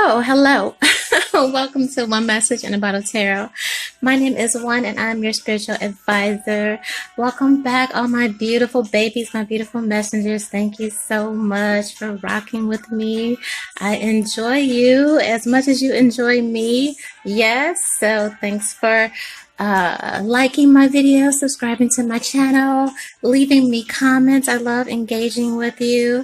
Hello. Welcome to One Message in a Bottle Tarot. My name is One and I'm your spiritual advisor. Welcome back, all my beautiful babies, my beautiful messengers. Thank you so much for rocking with me. I enjoy you as much as you enjoy me. Yes, so thanks for liking my videos, subscribing to my channel, leaving me comments. I love engaging with you.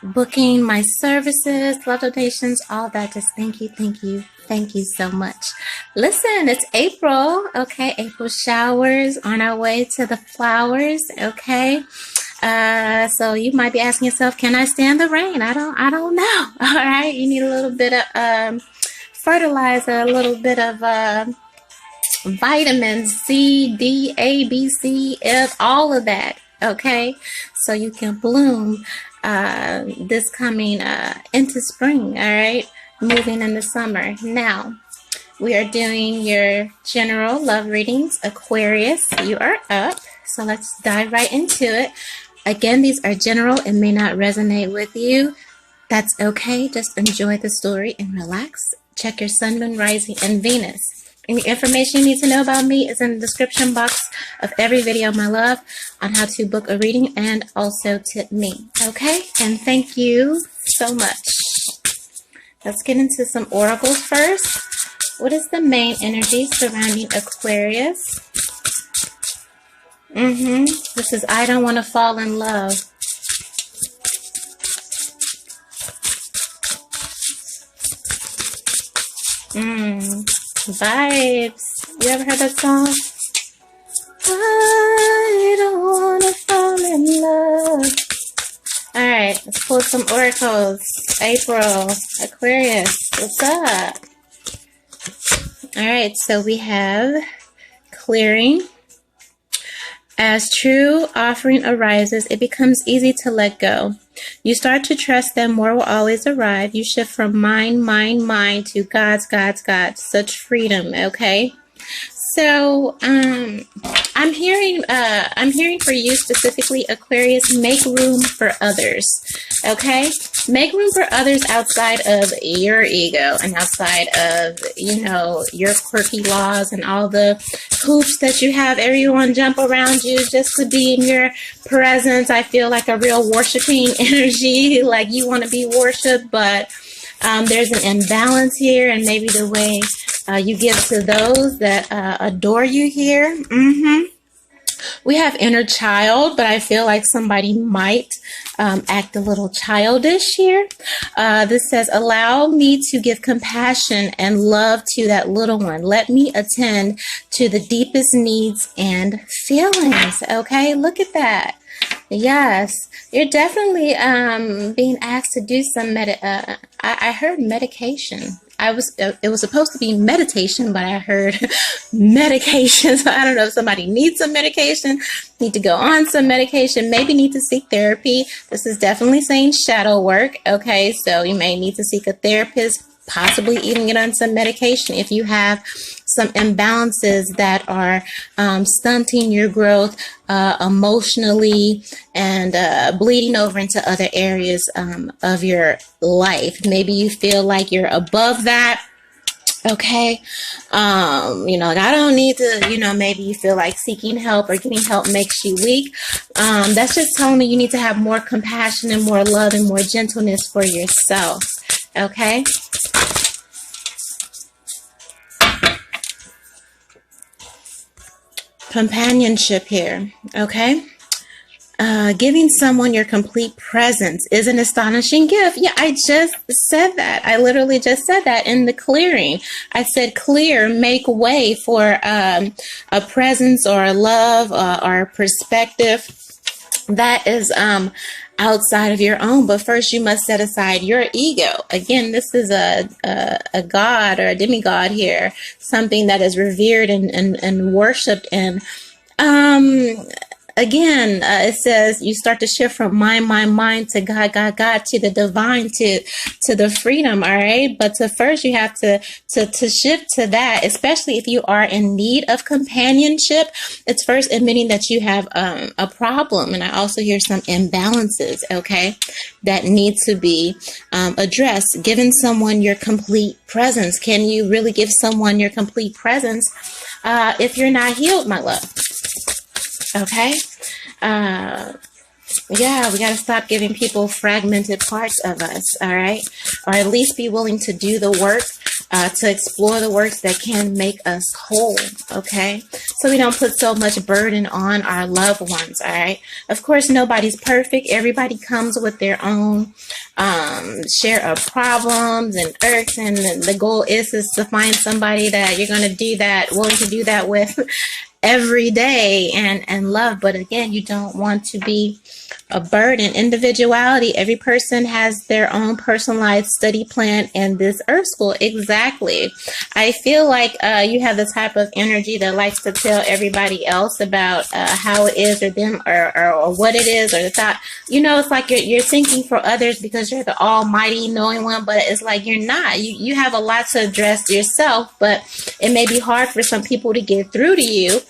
Booking my services, love donations, all that. Just thank you so much. Listen, it's April, okay? April showers, on our way to the flowers, okay? So you might be asking yourself, can I stand the rain? I don't know. All right, you need a little bit of fertilizer, a little bit of vitamins C, D, A, B, C, F, all of that, okay? So you can bloom this coming into spring, all right? Moving into summer. Now, we are doing your general love readings. Aquarius, you are up. So let's dive right into it. Again, these are general and may not resonate with you. That's okay. Just enjoy the story and relax. Check your sun, moon, rising, and Venus. Any information you need to know about me is in the description box of every video, my love, on how to book a reading and also tip me, okay? And thank you so much. Let's get into some oracles first. What is the main energy surrounding Aquarius? This is I don't want to fall in love. Vibes. You ever heard that song? I don't wanna fall in love. Alright, let's pull some oracles. April, Aquarius, what's up? Alright, so we have clearing. As true offering arises, it becomes easy to let go. You start to trust that more will always arrive. You shift from mine to God's. Such freedom, okay? So, I'm hearing for you specifically, Aquarius, make room for others, okay? Make room for others outside of your ego and outside of, you know, your quirky laws and all the hoops that you have everyone jump around you just to be in your presence. I feel like a real worshiping energy, like you want to be worshipped, but there's an imbalance here, and maybe the way you give to those that adore you here. We have inner child, but I feel like somebody might act a little childish here. This says, allow me to give compassion and love to that little one. Let me attend to the deepest needs and feelings. Okay, look at that. Yes, you're definitely being asked to do some I heard medication. It was supposed to be meditation, but I heard medication. So I don't know if somebody needs some medication, need to go on some medication, maybe need to seek therapy. This is definitely saying shadow work. Okay, so you may need to seek a therapist, possibly even get on some medication if you have some imbalances that are stunting your growth emotionally and bleeding over into other areas of your life. Maybe you feel like you're above that. Okay, you know, like I don't need to, you know, maybe you feel like seeking help or getting help makes you weak. That's just telling me you need to have more compassion and more love and more gentleness for yourself. Okay. Companionship here, okay? Giving someone your complete presence is an astonishing gift. Yeah, I just said that. I literally just said that in the clearing. I said clear, make way for a presence or a love or a perspective that is outside of your own. But first you must set aside your ego. Again, this is a god or a demigod here, something that is revered and worshipped, and again, it says you start to shift from mind to God to the divine to the freedom. All right, but to first you have to shift to that, especially if you are in need of companionship. It's first admitting that you have a problem, and I also hear some imbalances, okay, that need to be addressed. Giving someone your complete presence. Can you really give someone your complete presence if you're not healed, my love? Okay. Yeah, we got to stop giving people fragmented parts of us, all right? Or at least be willing to do the work, to explore the works that can make us whole, okay? So we don't put so much burden on our loved ones, all right? Of course, nobody's perfect. Everybody comes with their own share of problems and irks, and the goal is to find somebody that you're going to do that, willing to do that with every day and love. But again, you don't want to be a burden. Individuality. Every person has their own personalized study plan in this earth school. Exactly. I feel like you have the type of energy that likes to tell everybody else about how it is, or them, or what it is, or the thought. You know, it's like you're thinking for others because you're the almighty knowing one, but it's like you're not. You have a lot to address yourself, but it may be hard for some people to get through to you.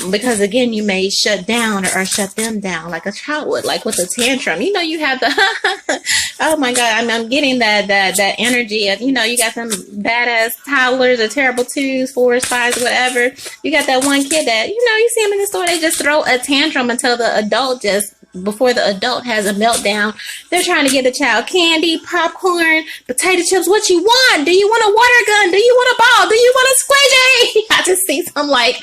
Because again, you may shut down or shut them down like a child would, like with a tantrum. You know, you have the, oh my God, I'm getting that energy of, you know, you got some badass toddlers or terrible 2s, 4s, 5s, whatever. You got that one kid that, you know, you see them in the store, they just throw a tantrum until the adult before the adult has a meltdown. They're trying to give the child candy, popcorn, potato chips. What you want? Do you want a water gun? Do you want a ball? Do you want a squeegee? I just see some like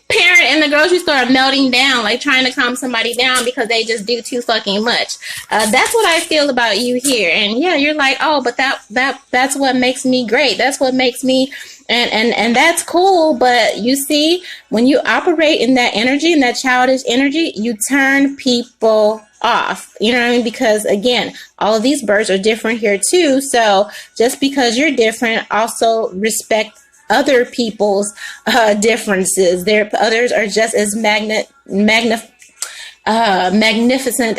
parent in the grocery store melting down, like trying to calm somebody down because they just do too fucking much. That's what I feel about you here. And yeah, you're like, oh, but that's what makes me great. That's what makes me, and that's cool. But you see, when you operate in that energy, in that childish energy, you turn people off. You know what I mean? Because again, all of these birds are different here too. So just because you're different, also respect other people's differences. Others are just as magnificent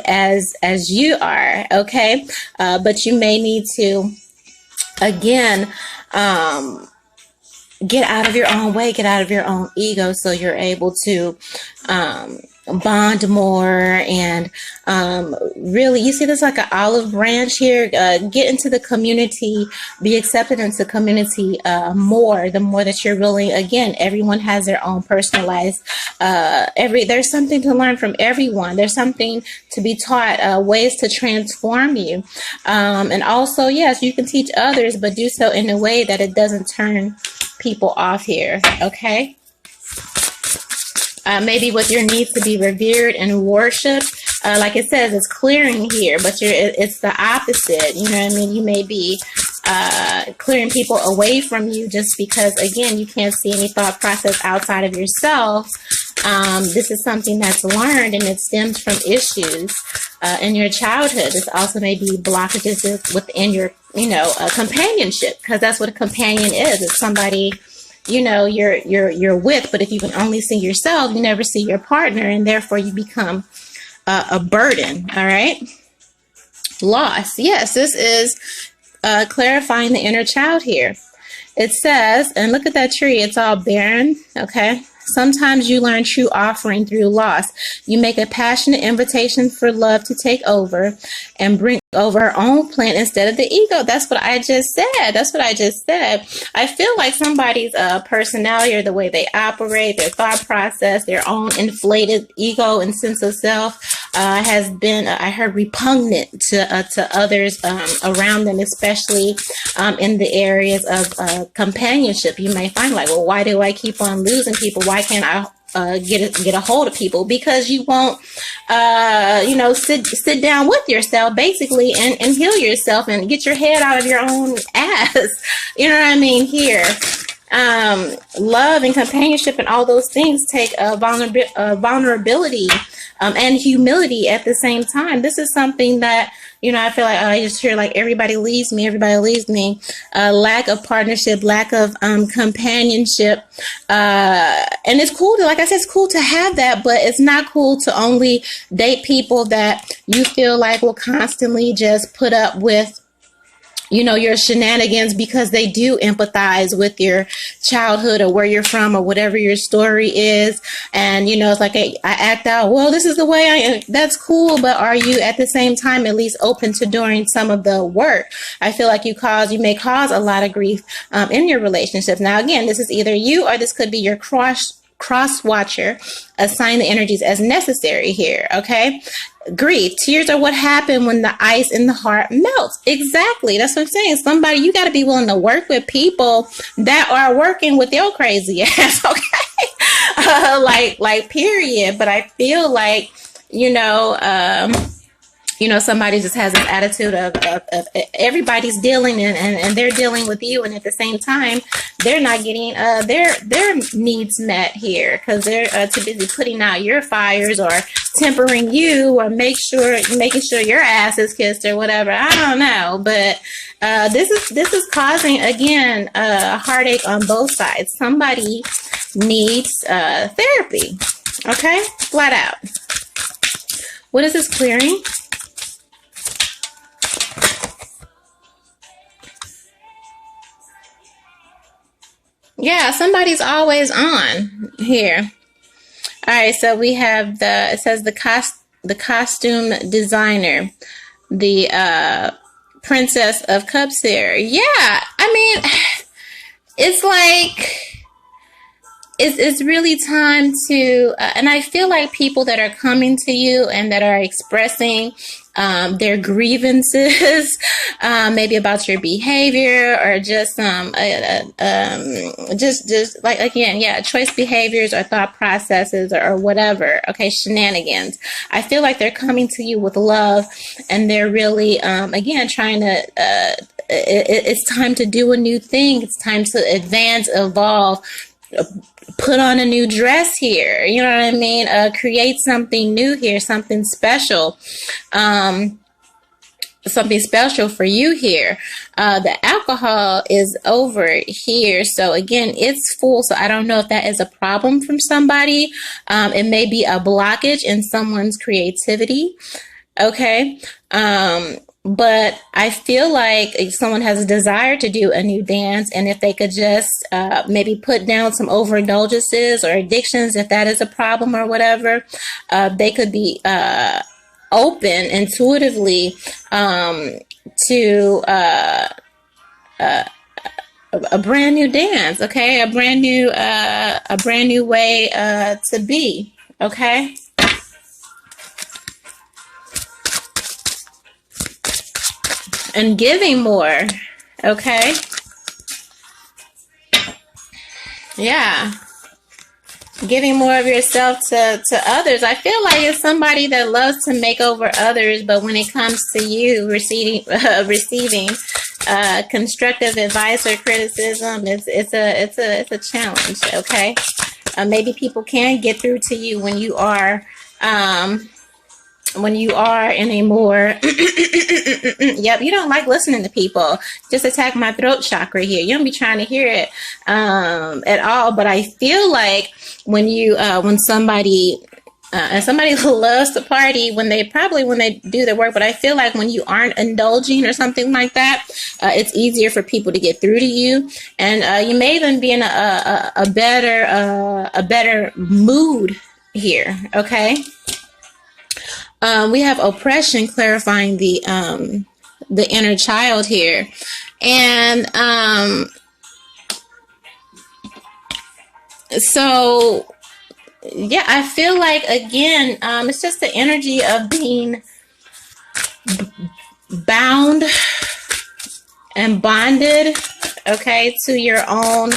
as you are. Okay, but you may need to again get out of your own way, get out of your own ego, so you're able to bond more and really, you see this like an olive branch here. Get into the community, be accepted into community more, the more that you're willing. Again, everyone has their own personalized, there's something to learn from everyone. There's something to be taught, ways to transform you. And also, yes, you can teach others, but do so in a way that it doesn't turn people off here. Okay. Maybe with your needs to be revered and worshiped. Like it says, it's clearing here, but it's the opposite. You know what I mean? You may be clearing people away from you just because, again, you can't see any thought process outside of yourself. This is something that's learned, and it stems from issues in your childhood. This also may be blockages within your, companionship, because that's what a companion is. It's somebody, you're with, but if you can only see yourself, you never see your partner, and therefore you become a burden. All right. Loss. Yes, this is clarifying the inner child here. It says, and look at that tree, it's all barren. Okay. Sometimes you learn true offering through loss. You make a passionate invitation for love to take over and bring over her own plan instead of the ego. That's what I just said. That's what I just said. I feel like somebody's personality, or the way they operate, their thought process, their own inflated ego and sense of self has been, I heard, repugnant to others around them, especially in the areas of companionship. You may find like, well, why do I keep on losing people? Why can't I get a hold of people? Because you won't, sit down with yourself basically and heal yourself and get your head out of your own ass. You know what I mean? Here, love and companionship and all those things take vulnerability and humility at the same time. This is something that You know, I feel like I just hear like everybody leaves me, lack of partnership, lack of companionship. And it's cool to, like I said, it's cool to have that, but it's not cool to only date people that you feel like will constantly just put up with, you know, your shenanigans, because they do empathize with your childhood or where you're from or whatever your story is. And, you know, it's like I act out, well, this is the way I am. That's cool. But are you at the same time at least open to doing some of the work? I feel like you may cause a lot of grief in your relationships. Now, again, this is either you or this could be your cross watcher. Assign the energies as necessary here. Okay. Grief, tears are what happen when the ice in the heart melts. Exactly. That's what I'm saying. Somebody, you got to be willing to work with people that are working with your crazy ass. Okay. Like period. But I feel like, somebody just has this attitude of everybody's dealing and they're dealing with you, and at the same time they're not getting their needs met here because they're too busy putting out your fires or tempering you or making sure your ass is kissed or whatever. I don't know, but this is causing again a heartache on both sides. Somebody needs therapy. Okay, flat out. What is this clearing? Yeah, somebody's always on here. All right, so we have it says the costume designer, the Princess of Cups here. Yeah, I mean, it's like it's really time to, and I feel like people that are coming to you and that are expressing their grievances, maybe about your behavior or just just like, again, yeah, choice behaviors or thought processes or whatever. Okay, shenanigans. I feel like they're coming to you with love, and they're really again trying to. It's time to do a new thing. It's time to advance, evolve. Put on a new dress here, you know what I mean? Create something new here, something special for you here. The alcohol is over here, so again, it's full. So I don't know if that is a problem from somebody. It may be a blockage in someone's creativity. Okay. But I feel like if someone has a desire to do a new dance, and if they could just maybe put down some overindulgences or addictions, if that is a problem or whatever, they could be open intuitively to a brand new dance. Okay, a brand new way to be. Okay. And giving more, okay? Yeah. Giving more of yourself to others. I feel like it's somebody that loves to make over others, but when it comes to you receiving constructive advice or criticism, it's a challenge, okay? Maybe people can get through to you when you are in a more yep, you don't like listening to people. Just attack my throat chakra here. You don't be trying to hear it at all. But I feel like when somebody loves to party when they do their work, but I feel like when you aren't indulging or something like that, it's easier for people to get through to you, and you may even be in a better mood here. Okay. We have oppression clarifying the inner child here. And so, yeah, I feel like, again, it's just the energy of being bound and bonded, okay, to your own,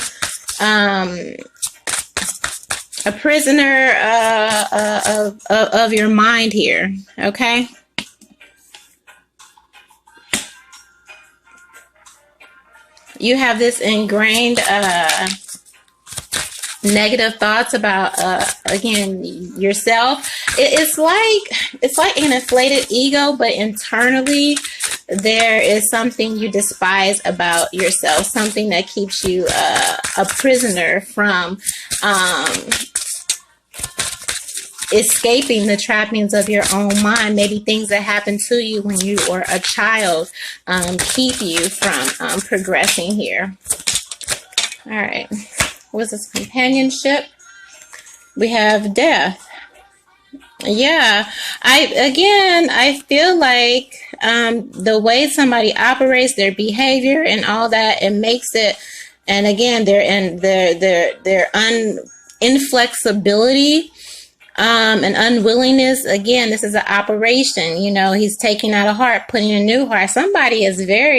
a prisoner of your mind here, okay? You have this ingrained negative thoughts about again yourself. It's like an inflated ego, but internally there is something you despise about yourself, something that keeps you a prisoner from escaping the trappings of your own mind. Maybe things that happened to you when you were a child keep you from progressing here. All right. What's this? Companionship. We have death. Yeah. I feel like the way somebody operates, their behavior and all that, it makes it, and again, their inflexibility and unwillingness. Again, this is an operation. You know, he's taking out a heart, putting a new heart. Somebody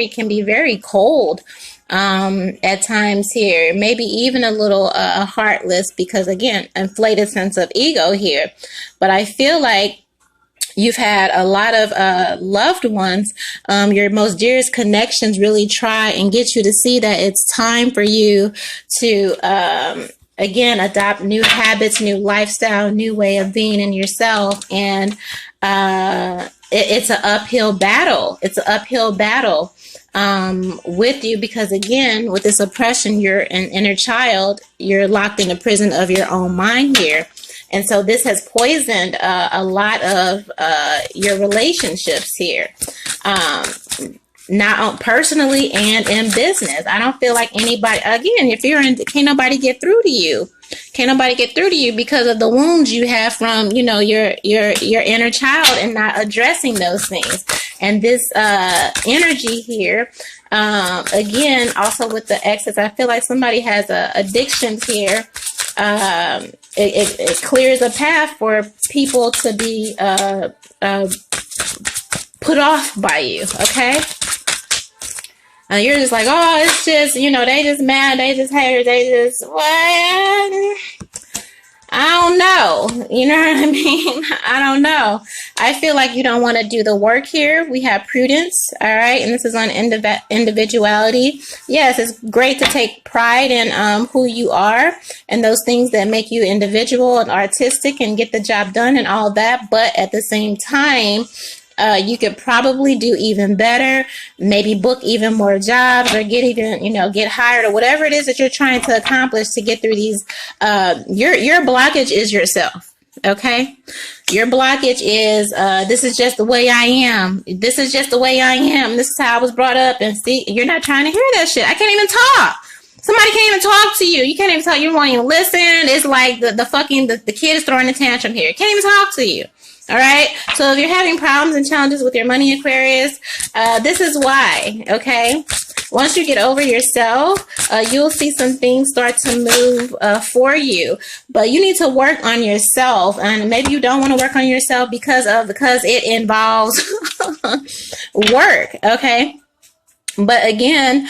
can be very cold at times here, maybe even a little heartless, because again, inflated sense of ego here. But I feel like you've had a lot of loved ones, your most dearest connections really try and get you to see that it's time for you to again adopt new habits, new lifestyle, new way of being in yourself. And it's an uphill battle. It's an uphill battle with you, because again, with this oppression, you're an inner child, you're locked in a prison of your own mind here. And so this has poisoned a lot of your relationships here, not personally and in business. I don't feel like anybody, again, if you're in, can't nobody get through to you. Can't nobody get through to you because of the wounds you have from, you know, your inner child and not addressing those things. And this energy here, again, also with the exes, I feel like somebody has addictions here. It clears a path for people to be put off by you, okay? You're just like, oh, it's just, you know, they just mad, they just hate, they just, what? I don't know. You know what I mean? I don't know. I feel like you don't want to do the work here. We have prudence, all right? And this is on individuality. Yes, it's great to take pride in who you are and those things that make you individual and artistic and get the job done and all that. But at the same time, you could probably do even better, maybe book even more jobs or get even, you know, get hired or whatever it is that you're trying to accomplish to get through these. Your blockage is yourself. Okay. Your blockage is, this is just the way I am. This is just the way I am. This is how I was brought up. And see, you're not trying to hear that shit. I can't even talk. Somebody can't even talk to you. You can't even talk. You won't even listen. It's like the kid is throwing a tantrum here. Can't even talk to you. All right. So if you're having problems and challenges with your money, Aquarius, this is why. Okay. Once you get over yourself, you'll see some things start to move for you. But you need to work on yourself. And maybe you don't want to work on yourself because it involves work. Okay. But again,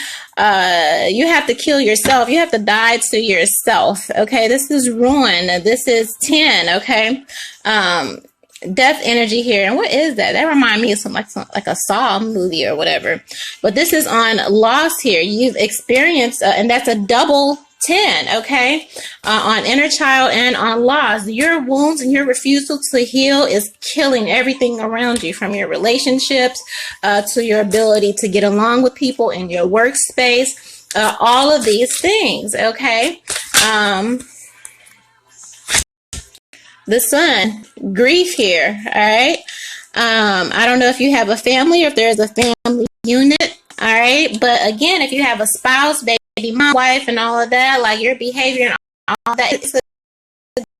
you have to kill yourself. You have to die to yourself. Okay. This is ruin. This is 10. Okay. Death energy here. And what is that? That reminds me of something like a Saw movie or whatever. But this is on loss here. You've experienced, and that's a double 10, okay? On inner child and on loss. Your wounds and your refusal to heal is killing everything around you, from your relationships to your ability to get along with people in your workspace. All of these things, okay? The Sun, grief here, all right? I don't know if you have a family or if there's a family unit, all right? But again, if you have a spouse, baby mom, wife, and all of that, like your behavior and all that, it's a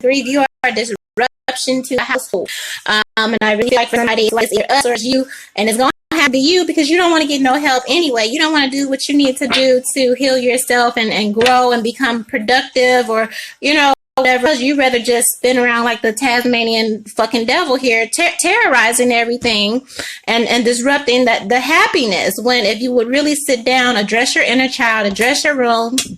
grief. You are a disruption to the household. And I really like for somebody like us or you, and it's going to have to be you because you don't want to get no help anyway. You don't want to do what you need to do to heal yourself and grow and become productive, or, you know, whatever. You rather just spin around like the Tasmanian fucking devil here, terrorizing everything and disrupting the happiness, when if you would really sit down, address your inner child, address your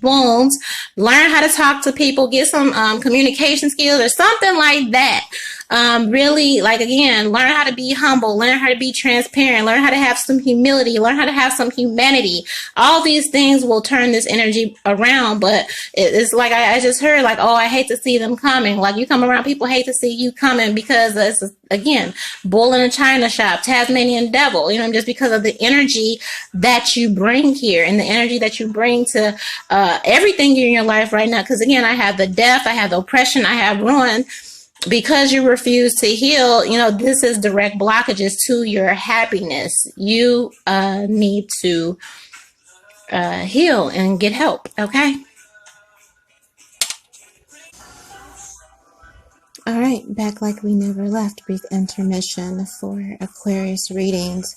wounds, learn how to talk to people, get some communication skills or something like that, really, like, again, learn how to be humble, learn how to be transparent, learn how to have some humility, learn how to have some humanity. All these things will turn this energy around. But it's like I just heard, like, oh, I hate to see them coming. Like, you come around, people hate to see you coming because it's, again, bull in a china shop, Tasmanian devil, just because of the energy that you bring here and the energy that you bring to everything in your life right now. Because, again, I have the death, I have the oppression, I have ruin. Because you refuse to heal, this is direct blockages to your happiness. You need to heal and get help, okay? All right, back like we never left. Brief intermission for Aquarius readings.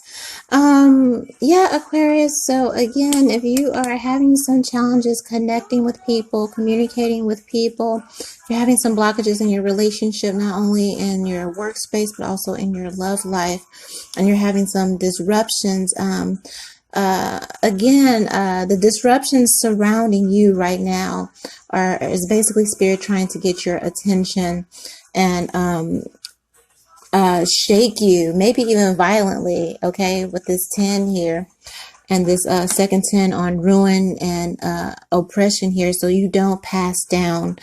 Yeah, Aquarius. So again, if you are having some challenges connecting with people, communicating with people, you're having some blockages in your relationship, not only in your workspace, but also in your love life, and you're having some disruptions, the disruptions surrounding you right now is basically spirit trying to get your attention and shake you, maybe even violently, okay, with this 10 here and this second 10 on ruin and oppression here, so you don't pass down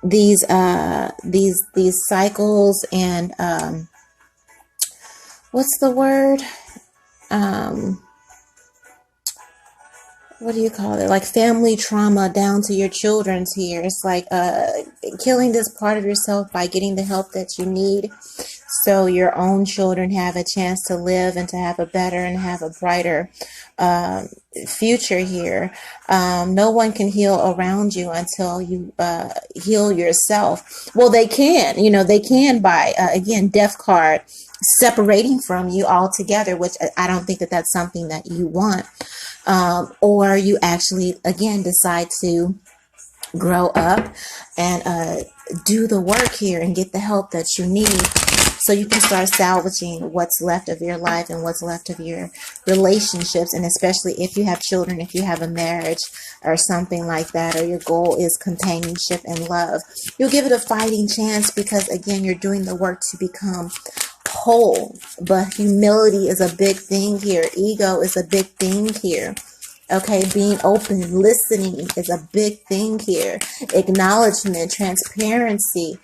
these cycles and what's the word? What do you call it? Like family trauma down to your children's here. It's like killing this part of yourself by getting the help that you need, so your own children have a chance to live and to have a better and have a brighter future here. No one can heal around you until you heal yourself. Well, they can, they can by, again, death card, separating from you altogether, which I don't think that that's something that you want. Or you actually, again, decide to grow up and do the work here and get the help that you need, so you can start salvaging what's left of your life and what's left of your relationships. And especially if you have children, if you have a marriage or something like that, or your goal is companionship and love, you'll give it a fighting chance, because again, you're doing the work to become whole. But humility is a big thing here. Ego is a big thing here. Okay, being open, listening is a big thing here. Acknowledgement, transparency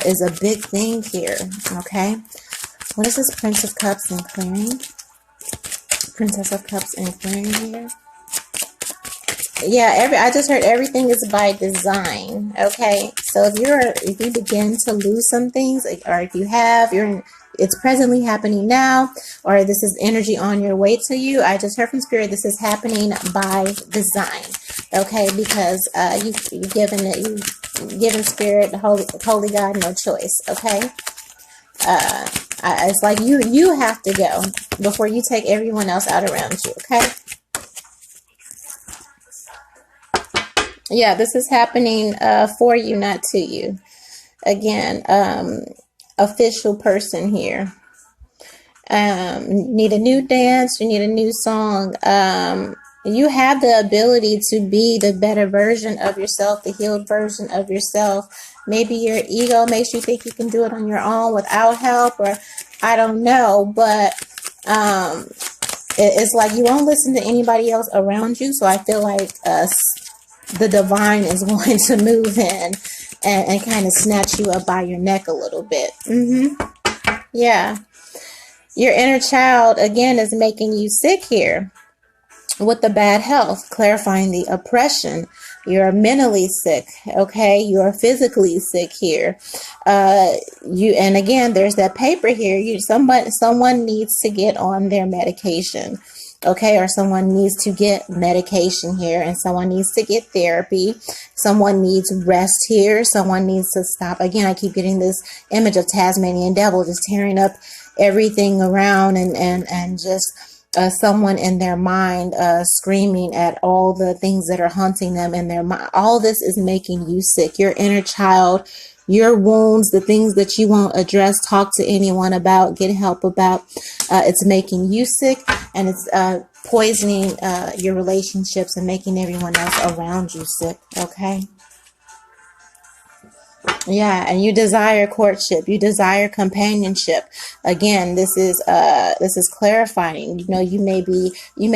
is a big thing here. Okay, what is this Prince of Cups and clearing? Princess of Cups and clearing here. Yeah, I just heard everything is by design. Okay, so if you begin to lose some things, or if you have, it's presently happening now, or this is energy on your way to you, I just heard from Spirit, this is happening by design. Okay, because you've given Spirit, the Holy God, no choice. Okay, it's like you have to go before you take everyone else out around you. Okay. Yeah, this is happening for you, not to you. Again, official person here. Need a new dance, you need a new song. You have the ability to be the better version of yourself, the healed version of yourself. Maybe your ego makes you think you can do it on your own without help, or I don't know, but it's like you won't listen to anybody else around you. So I feel like the divine is going to move in and kind of snatch you up by your neck a little bit. Yeah. Your inner child, again, is making you sick here with the bad health, clarifying the oppression. You're mentally sick, okay? You're physically sick here. And again, there's that paper here. Someone needs to get on their medication. Okay, or someone needs to get medication here, and someone needs to get therapy. Someone needs rest here. Someone needs to stop. Again, I keep getting this image of Tasmanian devil just tearing up everything around, and just someone in their mind screaming at all the things that are haunting them in their mind. All this is making you sick. Your inner child, your wounds, the things that you won't address, talk to anyone about, get help about. It's making you sick, and it's poisoning your relationships and making everyone else around you sick. Okay. Yeah, and you desire courtship, you desire companionship. Again, this is clarifying. You know, you may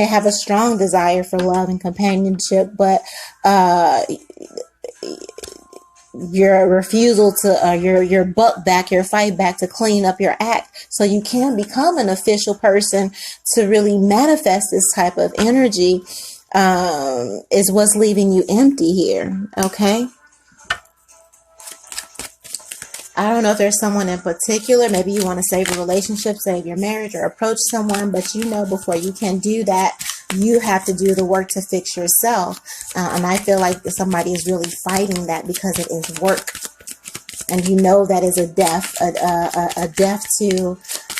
have a strong desire for love and companionship, but your refusal to your buck back, your fight back to clean up your act so you can become an official person to really manifest this type of energy is what's leaving you empty here. Okay. I don't know if there's someone in particular. Maybe you want to save a relationship, save your marriage, or approach someone, but you know before you can do that, you have to do the work to fix yourself. And I feel like somebody is really fighting that because it is work. And you know that is a death to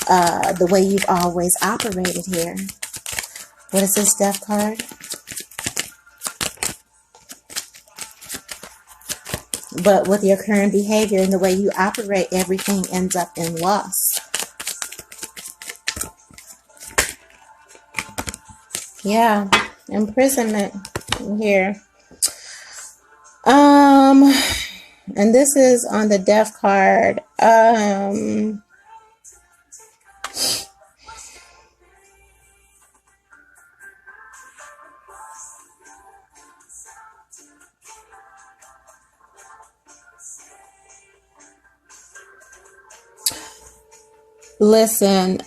the way you've always operated here. What is this death card? But with your current behavior and the way you operate, everything ends up in loss. Yeah, imprisonment here. And this is on the death card. Listen,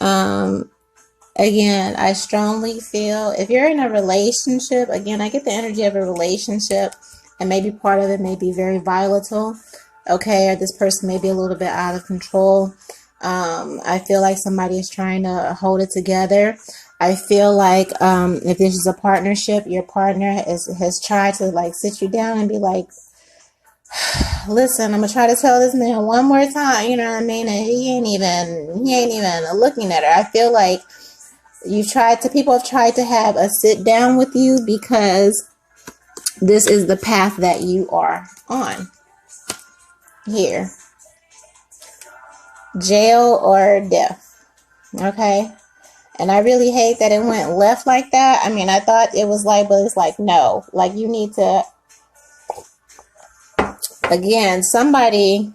again, I strongly feel if you're in a relationship, again, I get the energy of a relationship, and maybe part of it may be very volatile, okay, or this person may be a little bit out of control. I feel like somebody is trying to hold it together. I feel like if this is a partnership, your partner has tried to like sit you down and be like, listen, I'm gonna try to tell this man one more time, you know what I mean? And he ain't even looking at her. I feel like people have tried to have a sit down with you because this is the path that you are on here. Jail or death. Okay. And I really hate that it went left like that. I mean, I thought it was like, but it's like, no, like you need to, again, somebody,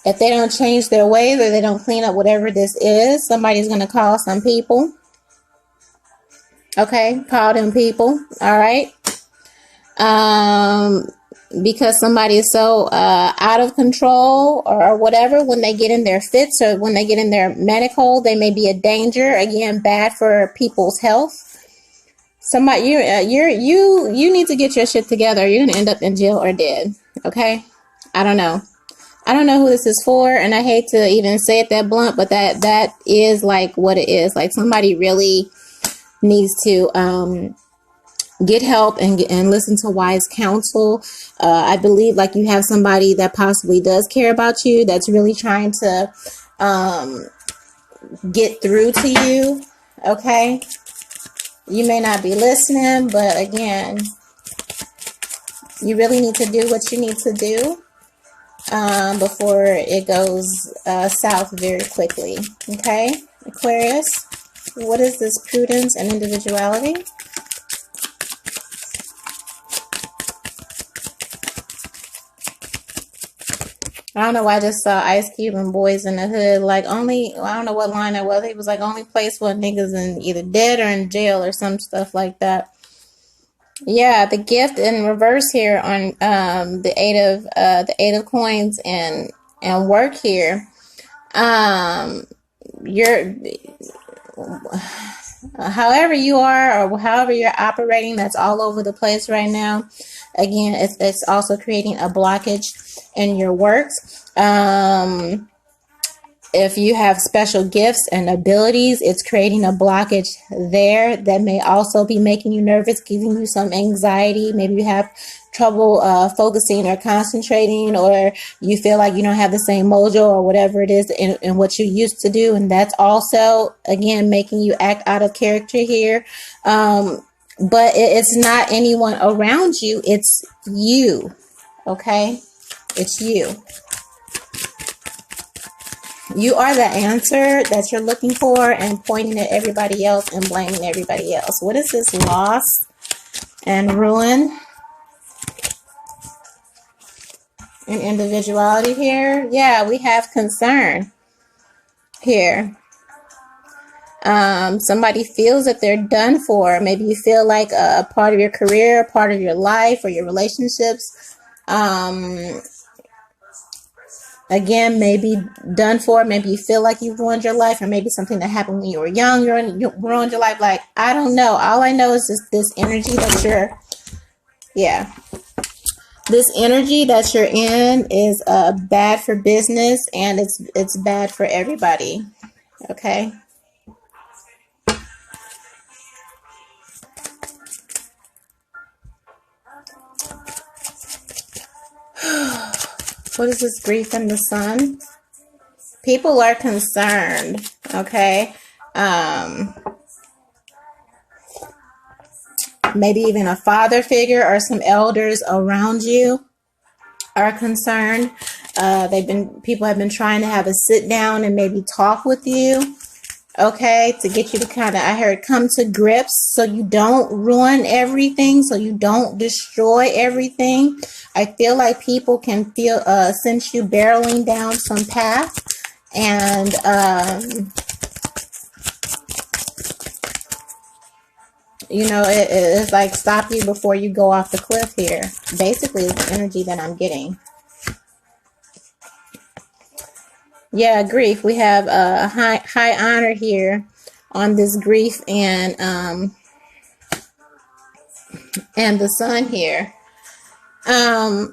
if they don't change their ways or they don't clean up whatever this is, somebody's going to call some people. Okay, call them people. All right. Because somebody is so out of control or whatever, when they get in their fits or when they get in their manic hole, they may be a danger. Again, bad for people's health. Somebody, you need to get your shit together. You're gonna end up in jail or dead. Okay, I don't know who this is for, and I hate to even say it that blunt, but that is like what it is. Like somebody really needs to get help and listen to wise counsel. I believe like you have somebody that possibly does care about you, that's really trying to get through to you. Okay. You may not be listening, but again, you really need to do what you need to do before it goes south very quickly. Okay, Aquarius, what is this prudence and individuality? I don't know why I just saw Ice Cube and Boys in the Hood. Like only, I don't know what line it was. It was like only place where niggas in either dead or in jail or some stuff like that. Yeah, the gift in reverse here on the eight of coins and work here. You're however you are or however you're operating, that's all over the place right now. Again, it's also creating a blockage in your works. If you have special gifts and abilities, it's creating a blockage there that may also be making you nervous, giving you some anxiety. Maybe you have trouble focusing or concentrating, or you feel like you don't have the same mojo or whatever it is in what you used to do. And that's also, again, making you act out of character here. But it's not anyone around you. It's you. Okay? It's you. You are the answer that you're looking for and pointing at everybody else and blaming everybody else. What is this? Loss and ruin. And individuality here. Yeah, we have concern here. Somebody feels that they're done for. Maybe you feel like a part of your career, a part of your life, or your relationships, again, maybe done for. Maybe you feel like you've ruined your life, or maybe something that happened when you were young, you ruined your life. Like, I don't know. All I know is this energy that you're, yeah. This energy that you're in is bad for business, and it's bad for everybody. Okay. What is this grief in the sun? People are concerned. Okay. Maybe even a father figure or some elders around you are concerned. People have been trying to have a sit down and maybe talk with you. Okay, to get you to kind of, I heard, come to grips so you don't ruin everything, so you don't destroy everything. I feel like people can feel, sense you barreling down some path, and you know, it's like stop you before you go off the cliff here. Basically, it's the energy that I'm getting. Yeah, grief. We have a high honor here on this grief and the sun here. I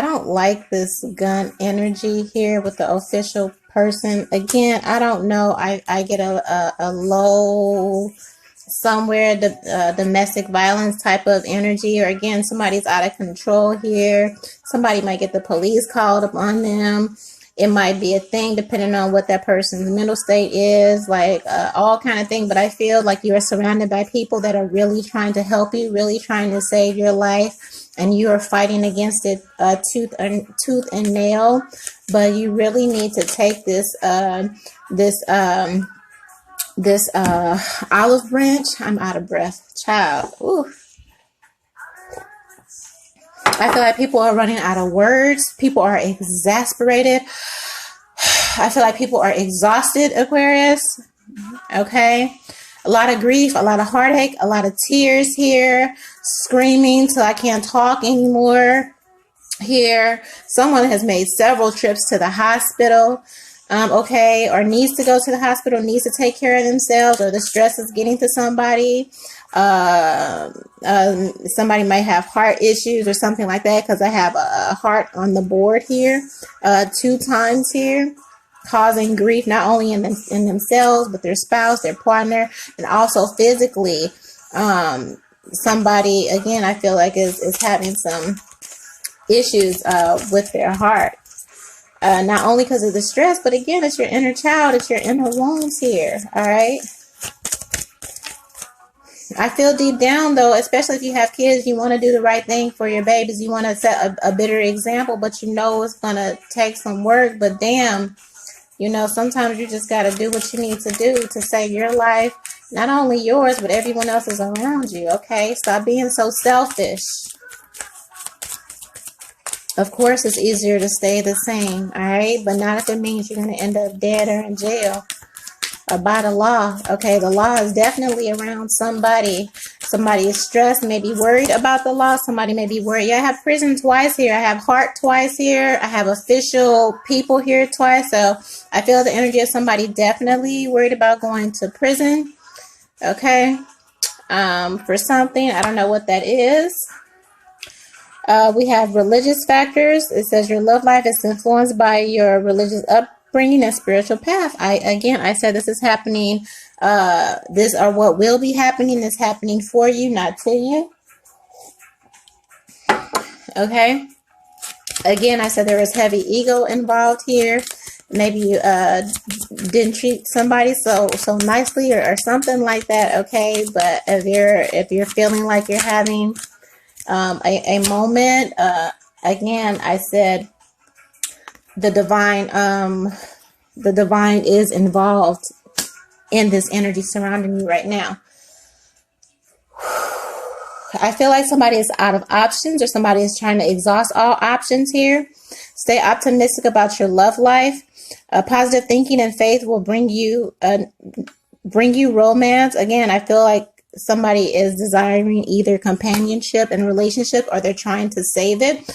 don't like this gun energy here with the official person. Again, I don't know. I get a low somewhere, the domestic violence type of energy, or again, somebody's out of control here. Somebody might get the police called upon them. It might be a thing depending on what that person's mental state is, like all kind of thing. But I feel like you are surrounded by people that are really trying to help you, really trying to save your life, and you are fighting against it tooth and nail. But you really need to take this olive branch. I'm out of breath, child. Ooh. I feel like people are running out of words. People are exasperated. I feel like people are exhausted, Aquarius. Okay. A lot of grief, a lot of heartache, a lot of tears here. Screaming till I can't talk anymore here. Someone has made several trips to the hospital. Okay, or needs to go to the hospital, needs to take care of themselves, or the stress is getting to somebody. Somebody might have heart issues or something like that, because I have a heart on the board here 2 times here, causing grief not only in themselves, but their spouse, their partner, and also physically. Somebody, again, I feel like is having some issues with their heart. Not only because of the stress, but again, it's your inner child, it's your inner wounds here, all right? I feel deep down, though, especially if you have kids, you want to do the right thing for your babies. You want to set a better example, but you know it's going to take some work. But damn, you know, sometimes you just got to do what you need to do to save your life. Not only yours, but everyone else's around you, okay? Stop being so selfish. Of course, it's easier to stay the same, all right? But not if it means you're going to end up dead or in jail or by the law, okay? The law is definitely around somebody. Somebody is stressed, maybe worried about the law. Somebody may be worried. Yeah, I have prison twice here. I have heart twice here. I have official people here twice. So I feel the energy of somebody definitely worried about going to prison, okay? For something. I don't know what that is. We have religious factors. It says your love life is influenced by your religious upbringing and spiritual path. I said this is happening. This or what will be happening is happening for you, not to you. Okay. Again, I said there is heavy ego involved here. Maybe you didn't treat somebody so nicely or something like that. Okay, but if you're feeling like you're having a moment, again, I said the divine is involved in this energy surrounding you right now. I feel like somebody is out of options, or somebody is trying to exhaust all options here. Stay optimistic about your love life. Positive thinking and faith will bring you romance. Again, I feel like somebody is desiring either companionship and relationship, or they're trying to save it.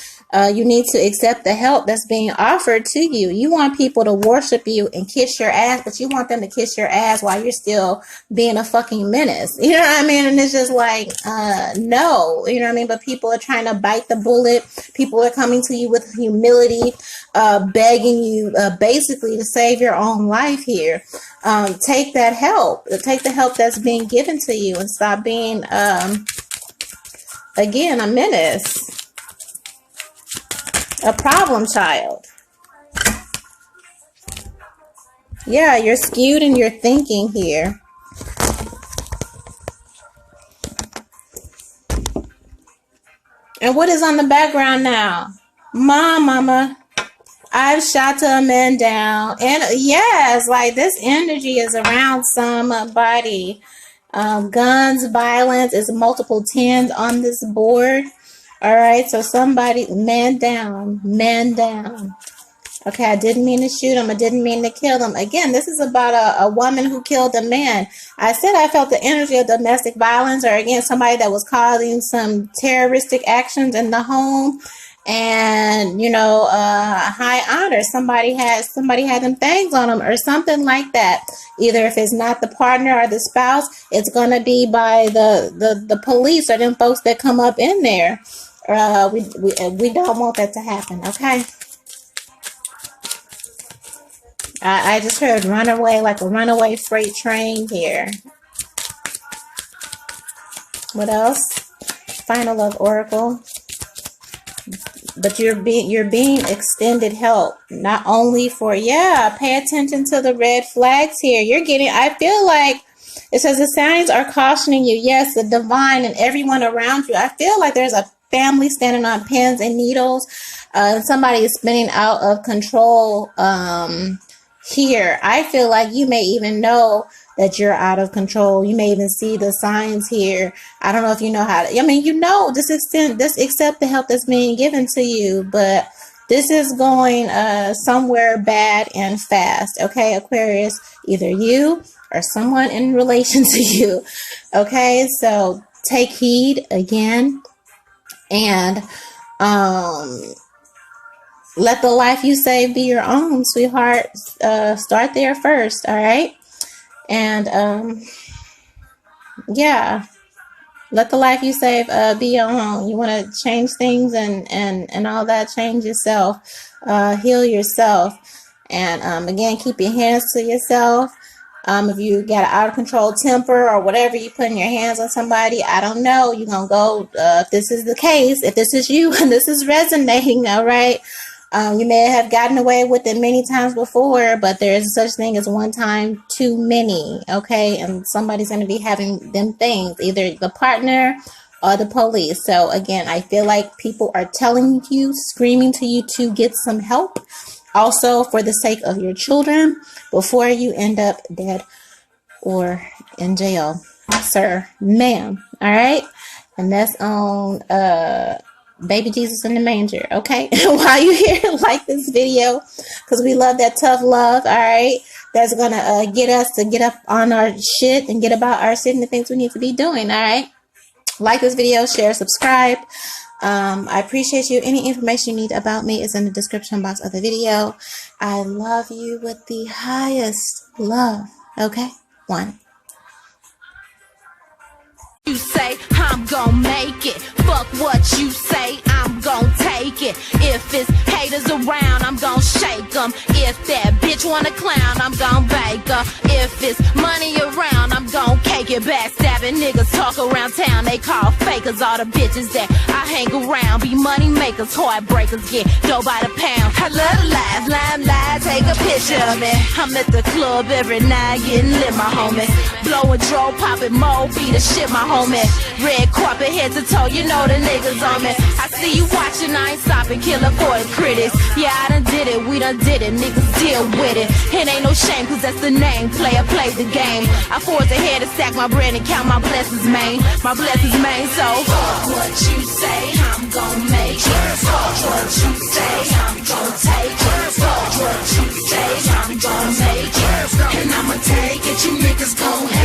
You need to accept the help that's being offered to you. You want people to worship you and kiss your ass, but you want them to kiss your ass while you're still being a fucking menace. You know what I mean? And it's just like, no, you know what I mean? But people are trying to bite the bullet. People are coming to you with humility, begging you basically to save your own life here. Take that help. Take the help that's being given to you and stop being, again, a menace. A problem child. Yeah, you're skewed in your thinking here. And what is on the background now? Mama, I've shot a man down. And yes, like this energy is around somebody. Guns, violence is multiple 10s on this board. All right, so somebody, man down, man down. Okay, I didn't mean to shoot him. I didn't mean to kill him. Again, this is about a woman who killed a man. I said I felt the energy of domestic violence, or again, somebody that was causing some terroristic actions in the home. And, you know, high honor. Somebody had them things on them or something like that. Either if it's not the partner or the spouse, it's going to be by the police or them folks that come up in there. We don't want that to happen, okay? I just heard runaway, like a runaway freight train here. What else? Final Love Oracle. But you're being extended help, not only for, yeah, pay attention to the red flags here. You're getting, I feel like it says the signs are cautioning you. Yes, the divine and everyone around you. I feel like there's a family standing on pins and needles. Somebody is spinning out of control here. I feel like you may even know that you're out of control. You may even see the signs here. I don't know if you know how to, I mean, you know, just accept the help that's being given to you, but this is going somewhere bad and fast. Okay, Aquarius, either you or someone in relation to you. Okay, so take heed again, and let the life you save be your own, sweetheart. Start there first, all right? And yeah, let the life you save be your own. You want to change things and all that, change yourself, heal yourself. And again, keep your hands to yourself. If you got an out of control temper or whatever, you putting your hands on somebody, I don't know, you're going to go, if this is the case, if this is you and this is resonating, all right? You may have gotten away with it many times before, but there is such thing as one time too many, okay? And somebody's going to be having them things, either the partner or the police. So again, I feel like people are telling you, screaming to you to get some help. Also, for the sake of your children, before you end up dead or in jail, sir, ma'am, all right? And that's on Baby Jesus in the manger, okay? While you're here, like this video, because we love that tough love, all right? That's going to get us to get up on our shit and get about our shit and the things we need to be doing, all right? Like this video, share, subscribe. I appreciate you. Any information you need about me is in the description box of the video. I love you with the highest love, okay? One. You say I'm gonna make it. Fuck what you say, I'm gonna take it. If it's haters around, I'm gonna shake them. If that bitch wanna clown, I'm gonna bake her. If it's money around, I'm gonna cake take it, backstabbing niggas talk around town. They call fakers all the bitches that I hang around. Be money makers, heartbreakers, get dough by the pound. I love to laugh, limelight, take a picture of me. I'm at the club every night getting lit, my homie. Blowing dro, popping mo, beat the shit, my homie. Red carpet, head to toe, you know the niggas on me. I see you watching, I ain't stopping, killer for the critics. Yeah, I done did it, we done did it, niggas deal with it. It ain't no shame, cause that's the name, player play the game. I forge ahead to stack my bread and count my blessings, man. My blessings, man, so fuck what you say, I'm gon' make it. Fuck what you say, I'm gon' take it. Fuck what you say, I'm gon' make it. And I'ma take it, you niggas gon'